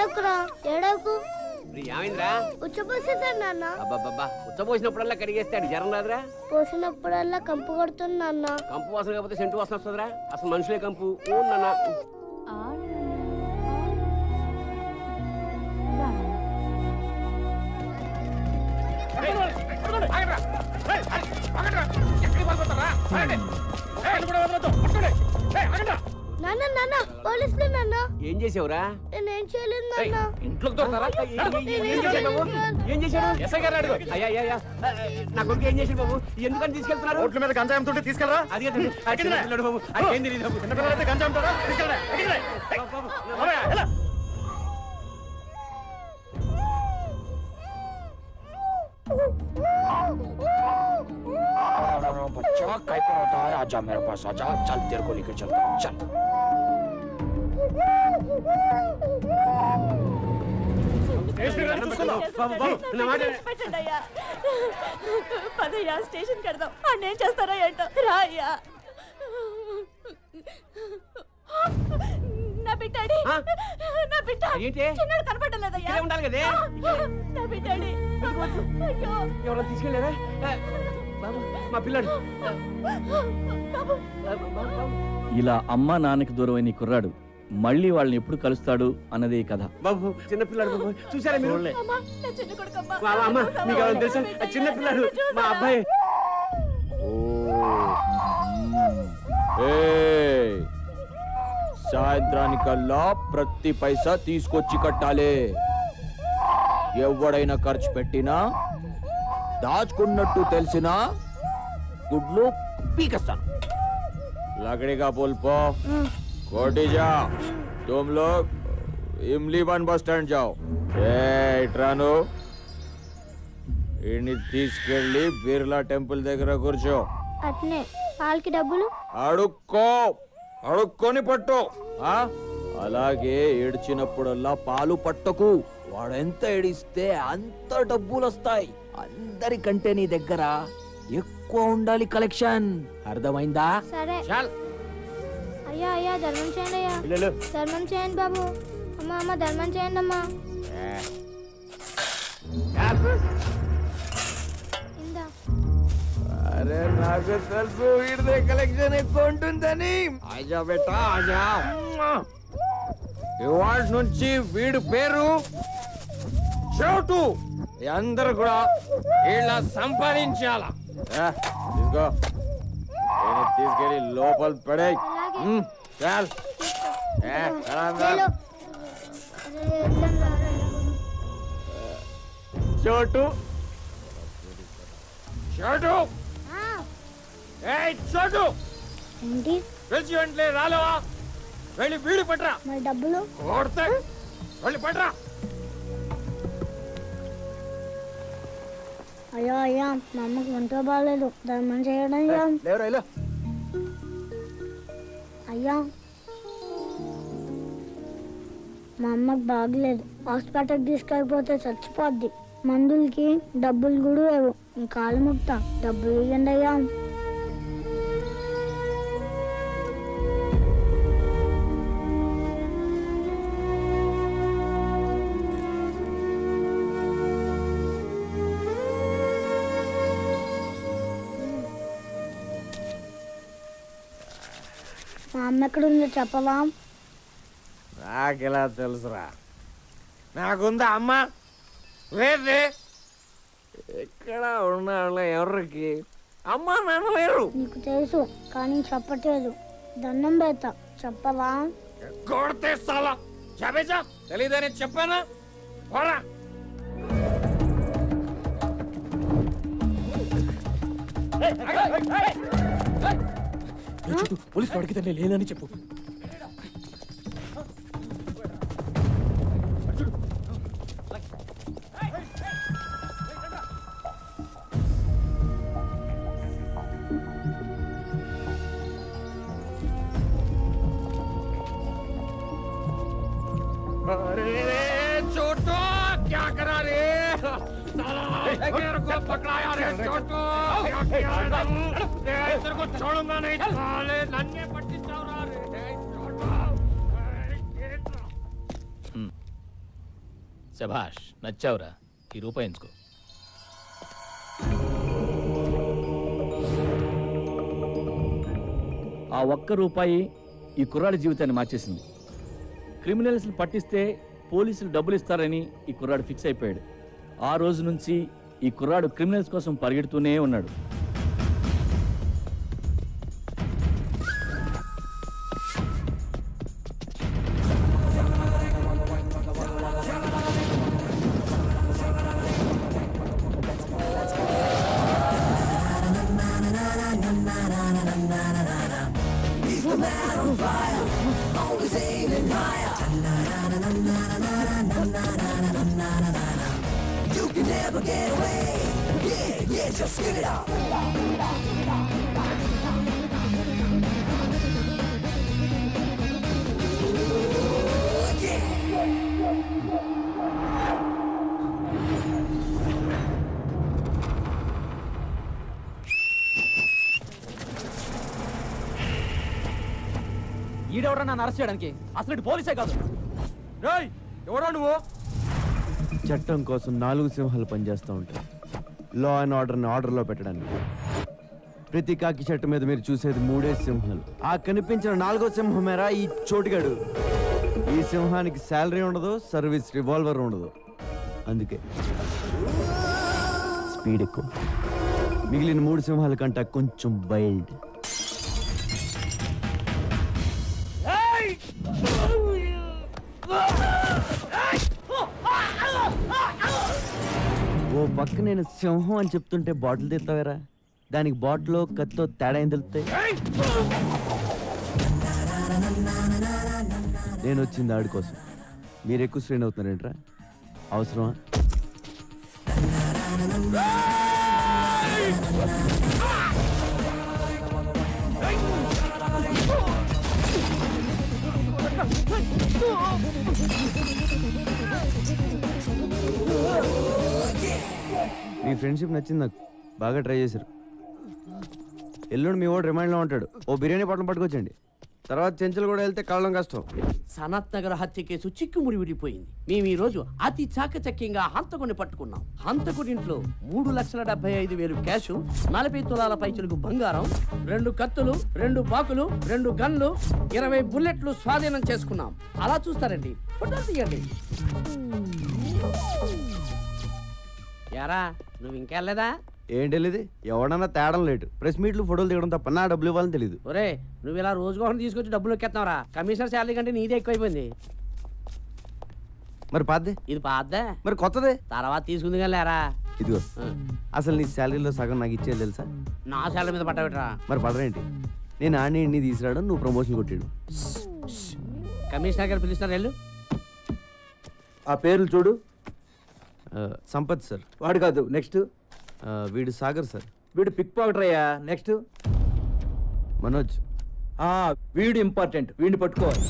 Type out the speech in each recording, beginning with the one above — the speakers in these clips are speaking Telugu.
ఏడవకురా ఏడవకు. ఏమైందిరా? ఉచ్చపోసేసాడు నాన్న. అబ్బాబ్బా ఉచ్చపోసినప్పుడల్లా కడిగేస్తాడు, జ్వరం రాదురా? పోసినప్పుడల్లా కంపు కొడుతుంది నాన్న. కంపు వాసన కాకపోతే సెంటు వాసన వస్తుందిరా? అసలు మనుషులే కంపు. నాన్న నాన్న నాన్న పోలీసులు నాన్న. ఏం చేసావురా? నేనేం చేయలేదు నాన్న. ఇంట్లోకి దొరుకుతారా? ఏం చేశాడు? ఎస్ఐ గారు అడుగు. అయ్యా నా కొడుకు ఏం చేశాడు బాబు? ఎందుకని తీసుకెళ్తున్నారు? రోడ్ల మీద గంజాయి అమ్ముతుంటే తీసుకెళ్ళరా? అది పిల్లడు బాబు, ఏం తెలియదు బాబు. చిన్నపిల్లలైతే గంజాయి అమ్ముతారా? తీసుకెళ్ళరా? बच्चा काय पर होता है? आजा मेरे पास आजा, चल तेरे को लेकर चलता हूँ, चल। పదయ్యా స్టేషన్ కడదాం. అన్నేం చేస్తారా ఏంటో రా అయ్యా. నా బిడ్డాడి నా బిడ్డ చిన్నడు కనపడలేదయ్యా. ఉండాలి కదే నా బిడ్డాడి. అయ్యో ఎవరో తీసుకెళ్ళారా? బాబు మా పిల్లాడు. ఇలా అమ్మ నాన్నకి దూరమైన కుర్రాడు మళ్ళీ వాళ్ళని ఎప్పుడు కలుస్తాడు అన్నదే కథ. బాబు చిన్న పిల్లాడు బాబు, చూసారా మీరు? అమ్మ మీకు ఎవరు తెలుసా? చిన్న పిల్లాడు మా అబ్బాయి. సాయంత్రానికల్లా ప్రతి పైసా తీసుకొచ్చి కట్టాలి. ఎవడైనా ఖర్చు పెట్టినా దాచుకున్నట్టు తెలిసినా గుడ్లు పీకేస్తాను. लकड़ी का पुल पो कोटी जा. तुम लोग इमली वन बस स्टैंड जाओ. इट्रानो इन्हीं తీసుకెళ్ళి బిర్లా టెంపుల్ దగ్గర కూర్చో. అట్నే వాళ్ళకి డబ్బులు అడుక్కొని పట్టు. అలాగే ఏడ్చినప్పుడల్లా పాలు పట్టకు. వాడెంత ఏడిస్తే అంత డబ్బులు వస్తాయి. అందరికంటే నీ దగ్గర ఎక్కువ ఉండాలి కలెక్షన్. అర్థమైందా? సరే. చల్. అయ్యా అయ్యా ధర్మం చేయండి అయ్యా. ధర్మం చేయండి బాబు. అమ్మ అమ్మ ధర్మం చేయండి అమ్మా. అరే నాకు తెలుసు వీడిదే కలెక్షన్ ఎక్కువ ఉంటుందని. ఆజా బేటా ఆజా. ఇవాళ నుంచి వీడి పేరు చోటు. అందరూ కూడా ఇలా సంపాదించాల. తీసుకో, తీసుకెళ్ళి లోపల పడే. చాల్ చోటు చోటు చోటు ఏంటి పిలిచి వెంటలే రాలేవా? వెళ్ళి వీడి పట్రా. మరి డబ్బులు కొడతా. వెళ్ళి పట్రా. అయ్యో అయ్యా మా అమ్మకి ఒంటో బాగాలేదు, ధర్మం చేయడం అయ్యా. అయ్యా మా అమ్మకి బాగలేదు, హాస్పిటల్కి తీసుకెళ్ళిపోతే చచ్చిపోద్ది. మందులకి డబ్బులు కూడా లేవు. కాలు ముక్తా డబ్బులు ఇవ్వండి అయ్యా. మా అమ్మ ఎక్కడుందో చెప్పవా? నాకెలా తెలుసురా? నాకుందా అమ్మ? లేదే. ఎక్కడ ఉన్నాళ్ళ ఎవరికి అమ్మ నాన్న లేరు. నీకు తెలుసు కానీ చెప్పట్లేదు. దండం పెడతా చెప్పవా? కొడితే సాలా చెప్పేసా తెలీదని చెప్పానా? పోరా. పోలీసు అడిగితే లేదని చెప్పు. छोटू क्या करा रे? मेरे को पकड़ाया रे छोटू. तेरे को छोड़ूंगा नहीं. साले नन्हे पट्टी चौरा रे छोटू. శభాష్, నచ్చావురా. ఈ రూపాయి ఎంచుకో. ఆ ఒక్క రూపాయి ఈ కుర్రాడి జీవితాన్ని మార్చేసింది. క్రిమినల్స్ని పట్టిస్తే పోలీసులు డబ్బులు ఇస్తారని ఈ కుర్రాడు ఫిక్స్ అయిపోయాడు. ఆ రోజు నుంచి ఈ కుర్రాడు క్రిమినల్స్ కోసం పరిగెడుతూనే ఉన్నాడు. ఈడెవరా నన్ను అరెస్ట్ చేయడానికి? అసలు ఇటు పోలీసే కాదు. ఎవరో నువ్వు? చట్టం కోసం 4 సింహాలు పనిచేస్తూ ఉంటాయి, లా అండ్ ఆర్డర్ని ఆర్డర్లో పెట్టడానికి. ప్రతి కాకి చెట్టు మీద మీరు చూసేది 3 సింహాలు. ఆ కనిపించిన 4వ సింహమేరా ఈ చోటుగాడు. ఈ సింహానికి శాలరీ ఉండదు, సర్వీస్ రివాల్వర్ ఉండదు. అందుకే స్పీడ్ ఎక్కువ. మిగిలిన 3 సింహాల కంటే కొంచెం వైల్డ్. ఓ పక్క నేను సింహం అని చెప్తుంటే బాటిల్ తెస్తావేరా? దానికి బాటిల్ కత్తో తేడా ఏం తెలుస్తాయి? నేను వచ్చింది ఆడి కోసం. మీరు ఎక్కువ స్ట్రెయిన్ అవుతున్నారేంట్రా? అవసరమా? మీ ఫ్రెండ్షిప్ నచ్చింది నాకు. బాగా ట్రై చేశారు. ఎల్లుండి మీ వాడు రిమైండ్లో ఉంటాడు. ఓ బిర్యానీ పొట్లం పట్టుకొచ్చండి. తర్వాత చెంచులు కూడా వెళ్తే కళ్ళం కష్టం. సనత్ నగర్ హత్య కేసు చిక్కుముడి విడిపోయింది. మేము ఈ రోజు అతి చాకచక్యంగా హంతకుని పట్టుకున్నాం. హంతకుడింట్లో 3,75,000 క్యాష్, 40 తులాల పైచలకు బంగారం, 2 కత్తులు, 2 బాకులు, 2 గన్లు, 20 బుల్లెట్లు స్వాధీనం చేసుకున్నాం. అలా చూస్తారండి, ఫోటోలు తీయండి. యారా నువ్వు ఇంకెళ్ళలేదా? ఏంటి వెళ్ళేది? ఎవడన్నా తేడం లేటు. ప్రెస్ మీట్లు ఫోటోలు దిగడం తప్ప నా డబ్బులు ఇవ్వాలని తెలియదు. ఒరే నువ్వు ఇలా రోజుకోసం తీసుకొచ్చి డబ్బులు ఎక్కేస్తున్నావురా. కమిషనర్ శాలరీ కంటే నీదే ఎక్కువైపోయింది. మరి పాతదే? ఇది పాద్దా? మరి కొత్తదే తర్వాత తీసుకుంది కానీ లేరా. ఇదిగో, అసలు నీ శాలరీలో సగం నాకు ఇచ్చేది తెలుసా? నా శాలరీ మీద పట్టబెట్టరా. మరి పడరేంటి? నేను ఆడిని ఇన్ని తీసుకురావడం, నువ్వు ప్రమోషన్ కొట్టాడు. కమిషనర్ గారు పిలుస్తున్నారు వెళ్ళు. ఆ పేర్లు చూడు. సంపత్ సార్. వాడు కాదు, నెక్స్ట్. వీడు సాగర్ సార్. వీడు పిక్ పాకెటర్ అయ్యా. నెక్స్ట్ మనోజ్. వీడు ఇంపార్టెంట్, వీడిని పట్టుకోవాలి.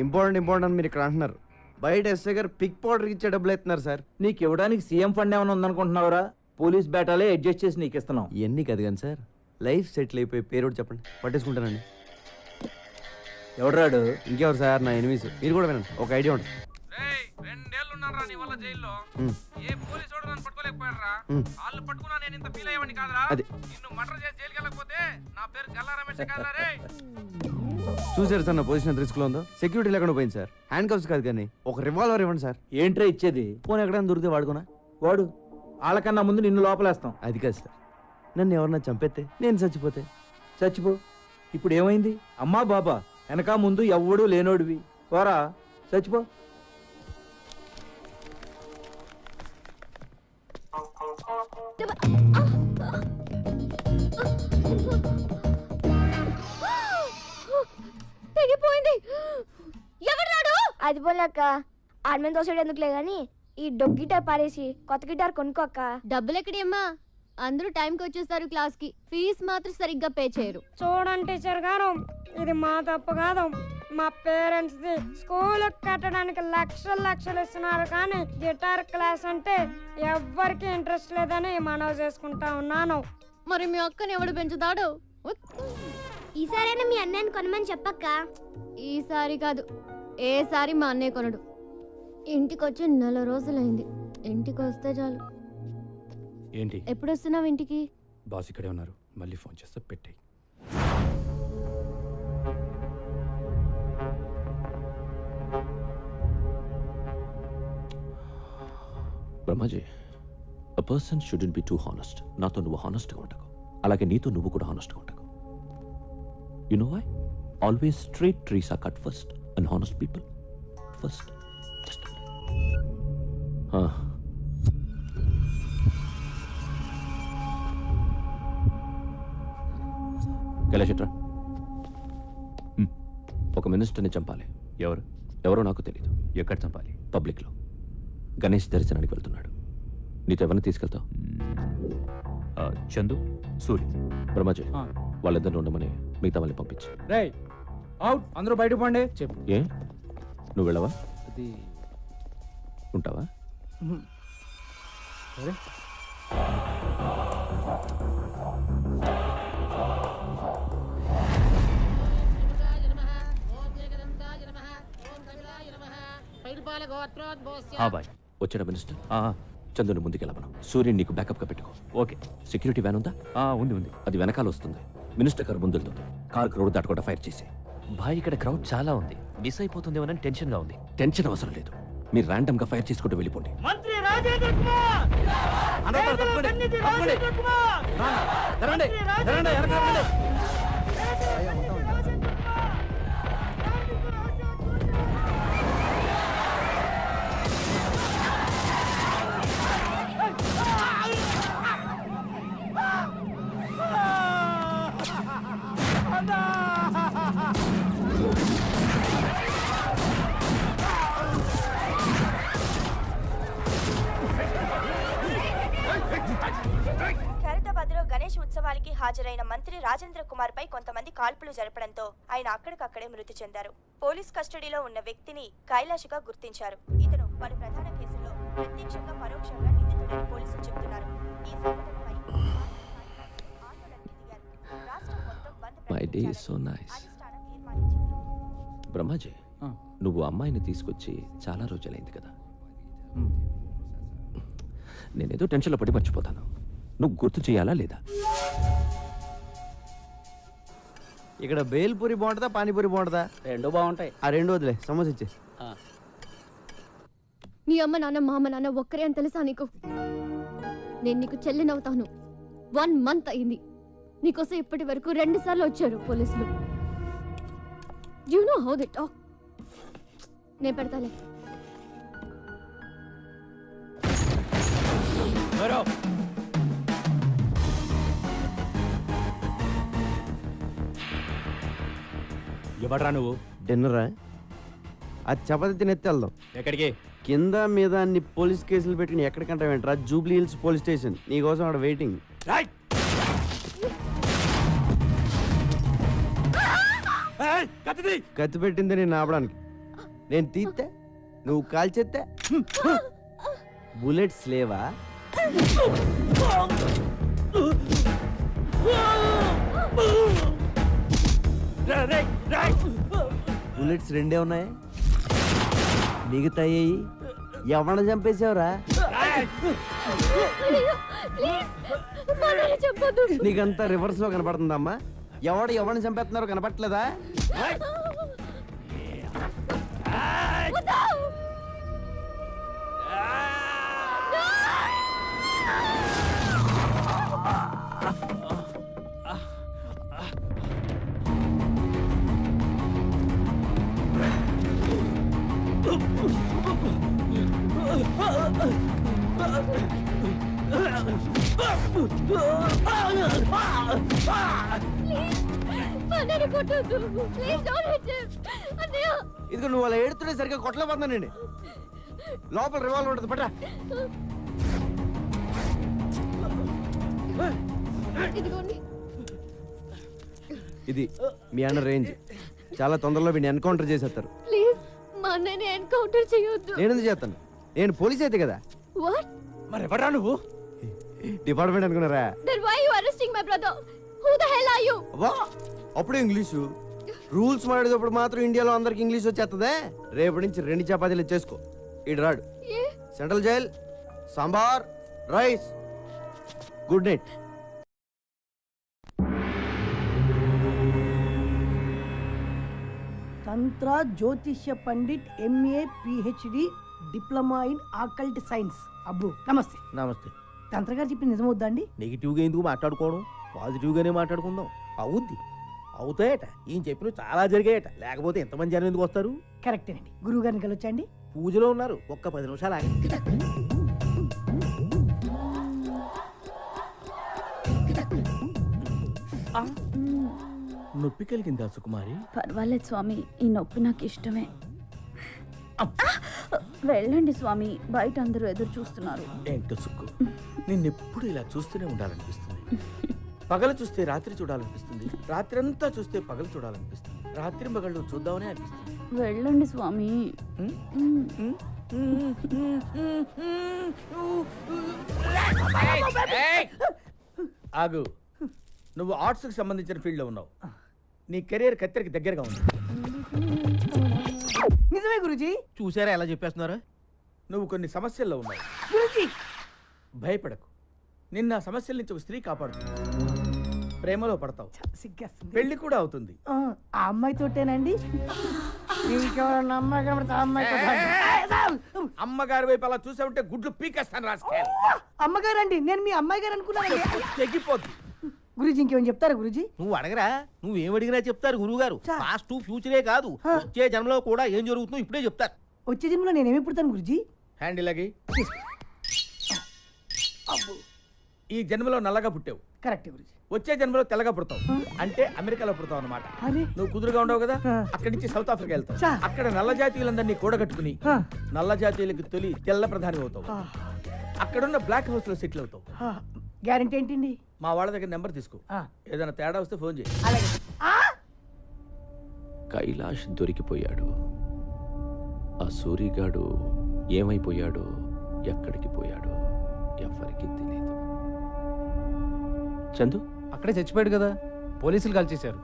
ఇంపార్టెంట్ అని మీరు ఇక్కడ అంటున్నారు. బయట ఎస్ఐ గారు పిక్ పౌడర్కి ఇచ్చే డబ్బులు ఎత్తున్నారు సార్. నీకు ఇవ్వడానికి సీఎం ఫండ్ ఏమైనా ఉందనుకుంటున్నావురా? పోలీస్ బేటాలే అడ్జస్ట్ చేసి నీకు ఇస్తున్నాం. ఇవన్నీ కాదు కానీ సార్, లైఫ్ సెటిల్ అయిపోయి పేరు చెప్పండి, పట్టేసుకుంటానండి. ఎవడరాడు? ఇంకెవరు సార్? నా ఎనిమిస్. మీరు కూడా వినండి, ఒక ఐడియా ఉంటుంది. 2 ఏళ్ళు ఉన్నారా నీ వల్ల జైల్లో? ఏ పోలీసు వాడు నన్ను పట్టుకోలేకపోయారా? వాళ్ళు పట్టుకున్నా నేను ఇంత ఫీల్ అయ్యేవాడిని కాదురా. నిన్ను మర్డర్ చేసి జైలుకి వెళ్ళకపోతే నా పేరు గల్లా రమేష్ కాదురా రే. చూసారు సార్ నా పొజిషన్ ఎంత రిస్క్ లో ఉందో? సెక్యూరిటీ లేకుండా పోయింది సార్. హ్యాండ్ కప్స్ కాదు కానీ ఒక రివాల్వర్ ఇవ్వండి సార్. ఏంట్రా ఇచ్చేది? ఫోన్ ఎక్కడైనా దొరికితే వాడుకోనా? వాడు వాళ్ళకన్నా ముందు నిన్ను లోపలేస్తాం. అది కాదు సార్, నన్ను ఎవరన్నా చంపేస్తే, నేను చచ్చిపోతే. చచ్చిపో. ఇప్పుడు ఏమైంది? అమ్మా బాబా వెనక ముందు ఎవ్వడూ లేనోడివి. పోరా, చచ్చిపో. తెగిపోయింది. ఎవరు? అది పోలేక ఆర్మీ దోసడు ఎందుకులే గాని ఈ డొగ్ గిటార్ పారేసి కొత్త గిటార్ కొనుక్కోక. డబ్బులు ఎక్కడమ్మా? అందరూ టైంకి వచ్చేస్తారు క్లాస్ కి. ఫీజు మాత్రం సరిగ్గా పే చేయరు. చూడండి టీచర్ గారు, ఇది మా తప్పు కాదు, మా పేరెంట్స్ ది. స్కూల్ కట్టడానికి లక్షలు ఇస్తున్నారు కానీ గిటార్ క్లాస్ అంటే ఎవ్వరికి ఇంట్రెస్ట్ లేదని మనవి చేసుకుంటా ఉన్నాను. మరి మీ అక్కని ఎవడు పెంచుతాడు? ఈసారైనా మీ అన్నయ్యని కొనమని చెప్పక్క. ఈసారి కాదు, ఏసారి మా అన్నయ్య కొనడు. ఇంటికి వచ్చి 4 రోజులైంది. ఇంటికి వస్తే చాలు. ఏంటి ఎప్పుడు వస్తున్నావు ఇంటికి? బాస్ ఇక్కడే ఉన్నారు, మళ్ళీ ఫోన్ చేస్తే పెట్టాయి. Brahmaji, a person shouldn't be two honest. నాతో నువ్వు హానెస్ట్గా ఉండకు, అలాగే నీతో నువ్వు కూడా హానెస్ట్గా ఉండకు. You know why? Always straight trees are cut first and honest people first. కైలాషట్రా, ఒక మినిస్టర్ని చంపాలి. ఎవరో నాకు తెలీదు. ఎక్కడ చంపాలి? పబ్లిక్లో. గణేష్ దర్శనానికి వెళ్తున్నాడు. నీతో ఎవరిని తీసుకెళ్తావు? చందు, సూరి. బ్రహ్మాజీ, వాళ్ళిద్దరిని ఉండమని మిగతా వాళ్ళని పంపించి. రేయ్ అవుట్, అందరూ బయటకు పోండి. చెప్పు. ఏ, నువ్వు వెళ్ళవా? అది ఉంటావా? సరే. బాయ్. వచ్చాడా మినిస్టర్? చందుని ముందుకెళ్ళమను. సూర్యుని నీకు బ్యాకప్గా పెట్టుకో. ఓకే. సెక్యూరిటీ వ్యాన్ ఉందా? ఉంది. అది వెనకాల వస్తుంది. మినిస్టర్ కారు ముందుతుంది. కారు రోడ్ దాటకుండా ఫైర్ చేసి. బాయ్, ఇక్కడ క్రౌడ్ చాలా ఉంది, మిస్ అయిపోతుందేమోనని టెన్షన్గా ఉంది. టెన్షన్ అవసరం లేదు, మీరు ర్యాండమ్ గా ఫైర్ చేసుకుంటూ వెళ్ళిపోండి. మంత్రి రాజేంద్ర కుమార్! ఖైరతాబాద్లో గణేష్ ఉత్సవానికి హాజరైన మంత్రి రాజేంద్ర కుమార్ పై కొంతమంది కాల్పులు జరపడంతో ఆయన అక్కడికక్కడే మృతి చెందారు. పోలీస్ కస్టడీలో ఉన్న వ్యక్తిని కైలాష్గా గుర్తించారు. ఇతను పలు ప్రధాన కేసుల్లో ప్రత్యక్షంగా పరోక్షంగా నిందితుడని పోలీసులు చెబుతున్నారు. ఈ సంఘటనపై ఆందోళనకి దిగారు. రాష్ట్రం మొత్తం బంద్ ప్రకటించాలని అధిష్టానం తీర్మానించింది. బ్రహ్మాజీ, నువ్వు అమ్మాయిని తీసుకొచ్చి చాలా రోజులైంది కదా. నేనేదో టెన్షన్లో పడి మర్చిపోతాను. నువ్వు గుర్తు చేయాలా లేదా? ఇక్కడ బేల్పూరి బాగుంటుందా, పానీపూరి బాగుంటుందా? రెండు బాగుంటాయి. ఆ రెండు వదిలే, సమోసా ఇచ్చే. నీ అమ్మ నాన్న మా అమ్మ నాన్న ఒక్కరే అని తెలుసా నీకు? నేను నీకు చెల్లినవుతాను. 1 month అయింది. నీకోసం ఇప్పటి వరకు 2 సార్లు వచ్చారు పోలీసులు. You know how they talk. నేను పెడతాలే. ఎవడ్రా నువ్వు? డిన్నరా? అది చపాతి తినెత్తి వెళ్దాం. ఎక్కడికి? కింద మీద అన్ని పోలీస్ కేసులు పెట్టుకుని ఎక్కడికంటే వెంటరా? Jubilee Hills police station. నీకోసం అక్కడ వెయిటింగ్. కత్తి పెట్టింది నేను ఆపడానికి. నేను తీస్తే నువ్వు కాల్చేస్తే బుల్లెట్స్ లేవా? బుల్లెట్స్ 2 ఉన్నాయి. మిగతాయి ఎవరిని చంపేసావురా? నీకంతా రివర్స్ లో కనపడుతుందమ్మా. ఎవరిని చంపేస్తున్నారో కనపట్లేదా? ఇదిగో నువ్వు అలా ఏడుతుంటే సరిగ్గా కొట్టలేకపోతున్నానండి. లోపల రివాల్వర్ ఉంటుంది, పట్రా. ఇది మీ అన్న రేంజ్. చాలా తొందరలో వీడిని ఎన్కౌంటర్ చేసేస్తారు. ప్లీజ్ మా అన్నని ఎన్కౌంటర్ చేయొద్దు. నేను ఎందుకు చేస్తాను? నేను పోలీస్ అయితే కదా. వాట్? మరి ఎవరా నువ్వు? డిపార్ట్మెంట్ అనుకున్నారా? Then why are you arresting my brother? Who the hell are you? అబ్బా, అప్పుడే ఇంగ్లీషు. రూల్స్ మాడేటప్పుడు మాత్రం ఇండియాలో అందరికి ఇంగ్లీష్ వచ్చేస్తుందే. రేపటి నుంచి 2 చపాతీలు చేసుకో. ఇటు రాడు. Central jail, sambar, rice. Good night. తంత్ర జ్యోతిష్య pandit MA PhD diploma in occult science. అబ్బు నమస్తే. నమస్తే. తంత్ర గారు చెప్పింది నిజమవుద్దా అండి? నెగిటివ్గా ఎందుకు మాట్లాడుకోవడం, పాజిటివ్గానే మాట్లాడుకుందాం. అవుద్ది, అవుతాయట. ఈయన చెప్పిన చాలా జరిగాయట, లేకపోతే ఎంతమంది జనం ఎందుకు వస్తారు? కరెక్టేనండి. గురువు గారిని కలవచ్చండి? పూజలో ఉన్నారు, ఒక్క 10 నిమిషాలు ఆగి. నొప్పి కలిగిందా సుకుమారి? పర్వాలేదు స్వామి, ఈ నొప్పి నాకు ఇష్టమే. వెళ్ళండి స్వామి, బయట అందరూ ఎదురు చూస్తున్నారు. ఏంటో సుక్కు, నిన్నెప్పుడు ఇలా చూస్తూనే ఉండాలనిపిస్తుంది. పగలు చూస్తే రాత్రి చూడాలనిపిస్తుంది, రాత్రి అంతా చూస్తే పగలు చూడాలనిపిస్తుంది, రాత్రి పగళ్ళు చూద్దామనే అనిపిస్తుంది. వెళ్ళండి స్వామి. ఆగు, నువ్వు ఆర్ట్స్కి సంబంధించిన ఫీల్డ్లో ఉన్నావు. నీ కెరీర్ కత్తెరకి దగ్గరగా ఉంది. నిజమే గురుజీ. చూసారా ఎలా చెప్పేస్తున్నారు? నువ్వు కొన్ని సమస్యల్లో ఉన్నావు. భయపడకు, నిన్న ఆ సమస్యల నుంచి ఒక స్త్రీ కాపాడుతుంది. ప్రేమలో పడతావు, సిగ్గేస్తుంది. పెళ్లి కూడా అవుతుంది. ఆ అమ్మాయితోటేనండి? ఇంకెవరన్నా అమ్మాయి కనబడితే ఆ అమ్మాయితో అమ్మగారి వైపు అలా చూసావుంటే గుడ్లు పీకేస్తాను రాసుకే. అమ్మగారండి, నేను మీ అమ్మాయి గారు అనుకున్నాను. తెగిపోద్ది. గురుజీ ఇంకేమైనా చెప్తారా గురుజీ? నువ్వు అడగరా, నువ్వేం అడిగినా చెప్తారు గురువు గారు. పాస్ట్ ఫ్యూచరే కాదు, వచ్చే జన్మలో కూడా ఏం జరుగుతుందో ఇప్పుడే చెప్తారు. వచ్చే జన్మలో నేనేమి పుడతాను గురుజీ? హ్యాండిల్ అగి. ఈ జన్మలో నల్లగా పుట్టావు. కరెక్ట్ గురుజీ. వచ్చే జన్మలో తెల్లగా పుడతావు, అంటే అమెరికాలో పుడతావు అన్నమాట. నువ్వు కుదురుగా ఉండవు కదా, అక్కడి నుంచి సౌత్ ఆఫ్రికా వెళ్తావు. అక్కడ నల్ల జాతీయులందరినీ కూడగట్టుకుని నల్ల జాతీయులకు తొలి తెల్ల ప్రధాని అవుతావు. అక్కడున్న బ్లాక్ హౌస్ లో సెటిల్ అవుతావు. గ్యారెంటీ ఏంటండి? మా వాళ్ళ దగ్గర నెంబర్ తీసుకో, ఏదైనా తేడా వస్తే ఫోన్ చేయి. కైలాష్ దొరికిపోయాడు. ఆ సూరిగాడు ఏమైపోయాడో, ఎక్కడికి పోయాడో ఎవ్వరికీ తెలియదు. చందు అక్కడే చచ్చిపోయాడు కదా, పోలీసులు కాల్ చేశారు.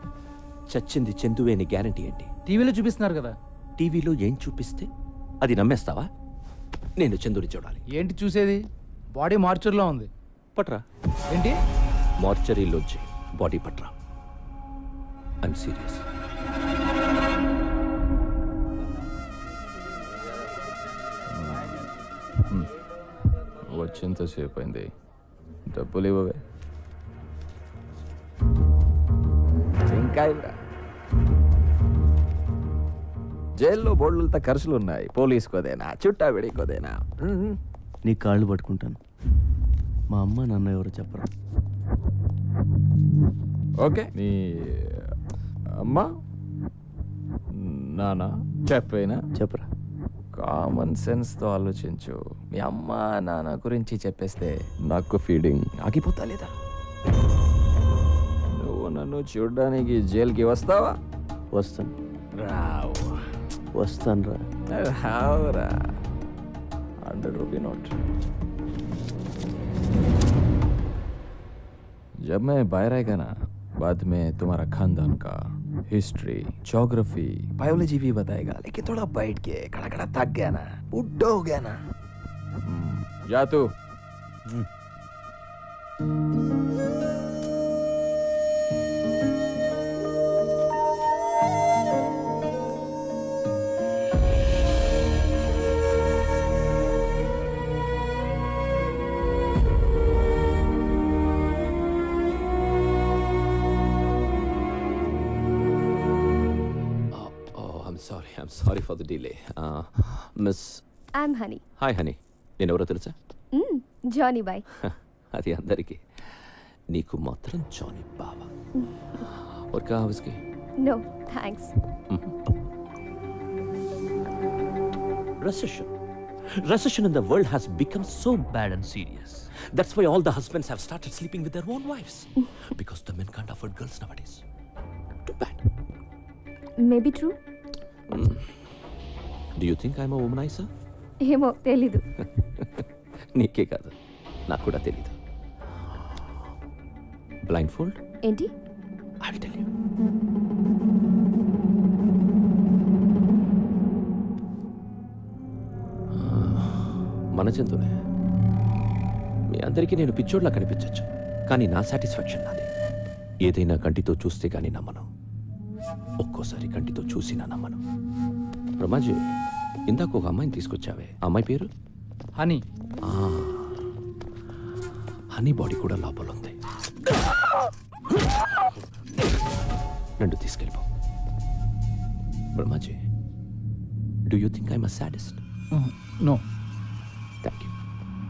చచ్చింది చందువే అని గ్యారంటీ ఏంటి? టీవీలో చూపిస్తున్నారు కదా. టీవీలో ఏం చూపిస్తే అది నమ్మేస్తావా? నేను చందుని చూడాలి. ఏంటి చూసేది? బాడీ మార్చర్లో ఉంది. పట్రా. ఏంటి? మార్చరీలోంచి బాడీ పట్రా. I'm serious. వచ్చేంతసేపు అయింది, డబ్బులు ఇవ్వవే. ఇంకా జైల్లో బోర్డులతో ఖర్చులు ఉన్నాయి. పోలీసుకోదేనా, చుట్టా విడికోదేనా? నీ కాళ్ళు పట్టుకుంటాను. మా అమ్మ నాన్న ఎవరో చెప్పరా? ఓకే, నీ అమ్మ నాన్న చెప్పేనా? చెప్పరా. కామన్ సెన్స్తో ఆలోచించు. మీ అమ్మ నాన్న గురించి చెప్పేస్తే నాకు ఫీడింగ్ ఆగిపోతా లేదా? నువ్వు నన్ను చూడడానికి జైలుకి వస్తావా? వస్తాను. రావు. వస్తాను రా. రావురా. 100 रुपये नोट. जब मैं बाहर आएगा ना, बाद में तुम्हारा खानदान का हिस्ट्री, ज्योग्राफी, बायोलॉजी भी बताएगा. लेकिन थोड़ा बैठ के खड़ा खड़ा थक गया ना, बुढ़ा हो गया ना. जा तू. I'm sorry for the delay. Miss. I'm Honey. Hi, Honey. నేను ఎవరో తెలుసా? Johnny boy. అది అందరికీ, నీకు మాత్రం జానీ బావా. और क्या उसकी? No, thanks. Recession in the world has become so bad and serious. That's why all the husbands have started sleeping with their own wives. Because the men can't afford girls nowadays. Too bad. Maybe true. Do you think I'm a womanizer? ఏమో తెలీదు. నీకే కాదు, నాకు కూడా తెలీదు. బ్లైండ్ ఫోల్డ్ ఏంటి? I will tell you. మన జంతువులే. మీ అందరికీ నేను పిచ్చోడ్లా కనిపించచ్చు, కానీ నా సాటిస్ఫాక్షన్ నాది. ఏదైనా కంటితో చూస్తే కానీ నమ్మను, ఒక్కోసారి కంటితో చూసినా నమ్మను. రమాజీ, ఇందాక ఒక అమ్మాయిని తీసుకొచ్చావే, ఆ అమ్మాయి పేరు? హనీ. హనీ బాడీ కూడా లోపల ఉంది. నన్ను తీసుకెళ్ళిపో. Brahmaji, do you think I'm a sadist? No. Thank you.